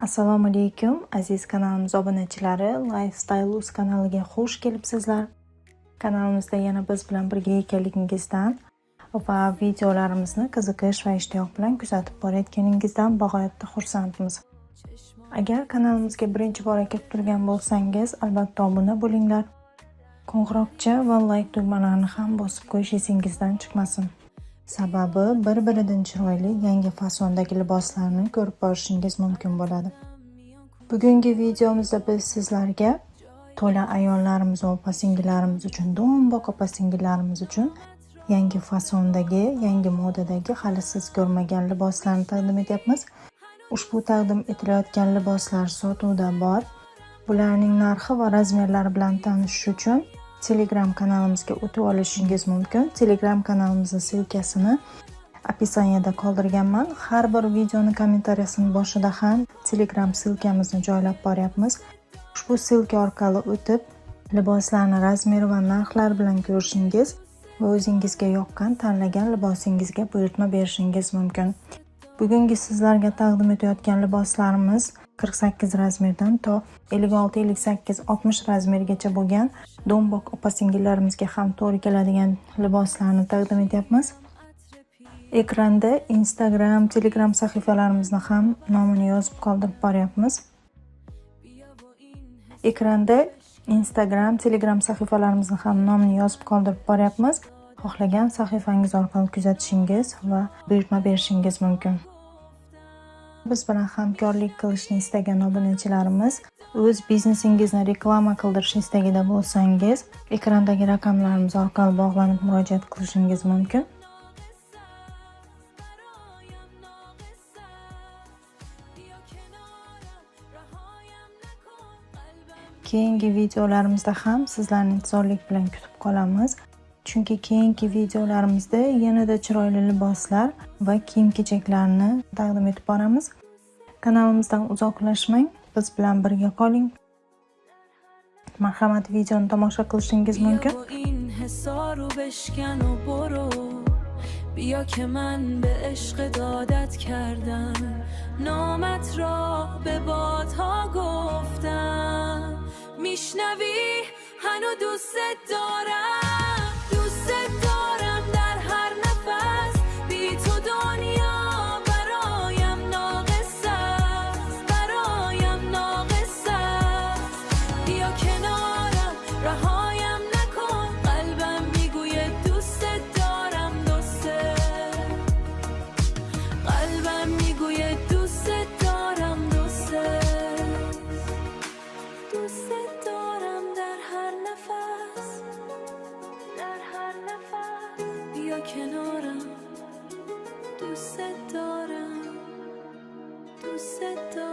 Assalomu alaykum aziz kanalimiz obunachilari, Lifestyle Uz kanaliga xush kelibsizlar. Kanalimizda yana biz bilan birga ekanligingizdan va videolarimizni qiziqish va ishtiyoq bilan kuzatib borayotganingizdan bag'oyatda xursandmiz. Agar kanalimizga birinchi bor kelib turgan bo'lsangiz, albatta obuna bo'linglar. Qo'ng'iroqcha va like tugmalarini ham bosib qo'yish esingizdan chiqmasin. Sababi bir-biridan chiroyli yangi fasondagi liboslarni ko'rib borishingiz mumkin bo'ladi. Bugungi videomizda biz sizlarga to'la ayollarimiz va opa-singillarimiz uchun, do'mboq opa-singillarimiz uchun yangi fasondagi, yangi modadagi hali siz ko'rmagan liboslarni taqdim etyapmiz. Ushbu taqdim etilayotgan liboslar sotuvda bor. Bularning narxi va razmerlari bilan tanishish uchun Telegram kanalimizga o'tib olishingiz mumkin. Telegram kanalimizning silkasini opisaniyada qoldirganman. Har bir videoni kommentariyasining boshida ham Telegram silkamizni joylab boryapmiz. Ushbu silka orqali o'tib, liboslarni razmeri va narxlari bilan ko'rishingiz va o'zingizga yoqqan tanlagan libosingizga buyurtma berishingiz mumkin. Bugungi sizlarga taqdim etayotgan liboslarimiz 48 razmerdan to 56, 58, 60 razmergacha bo'lgan do'mboq opa-singillarimizga ham to'g'ri keladigan liboslarni taqdim etyapmiz. Ekranda Instagram, Telegram sahifalarimizni ham nomini yozib qoldirib boryapmiz. Ekranda Instagram, Telegram sahifalarimizni ham nomini yozib qoldirib boryapmiz. Xohlagan sahifangiz orqali kuzatishingiz va buyurtma berishingiz mumkin. Biz bilan hamkorlik qilishni istagan obunachilarimiz, o'z biznesingizni reklama qildirish istagida bo'lsangiz, ekrandagi raqamlarimiz orqali bog'lanib murojaat qilishingiz mumkin. Keyingi videolarimizda ham sizlarni intizorlik bilan kutib qolamiz. Chunki keyingi videolarimizda yanada chiroyli liboslar va kiyim-kechaklarni taqdim etib boramiz. Kanalimizdan uzoqlashmang, biz bilan birga qoling. Marhamat, videoni tomosha qilishingiz mumkin. بیا که من به عشق دادت کردم، نامت را به بادها گفتم، میشنوی هنو دوست دارم، دوست دارم در هر نفس، بی تو دنیا برایم ناقص است، برایم ناقص است، بیا کنارم رهایم نکن، قلبم میگوید دوست دارم، قلبم میگوید دوست دارم، دوست دارم در هر نفس، در هر نفس، بیا کنارم، دوست دارم، دوست دارم.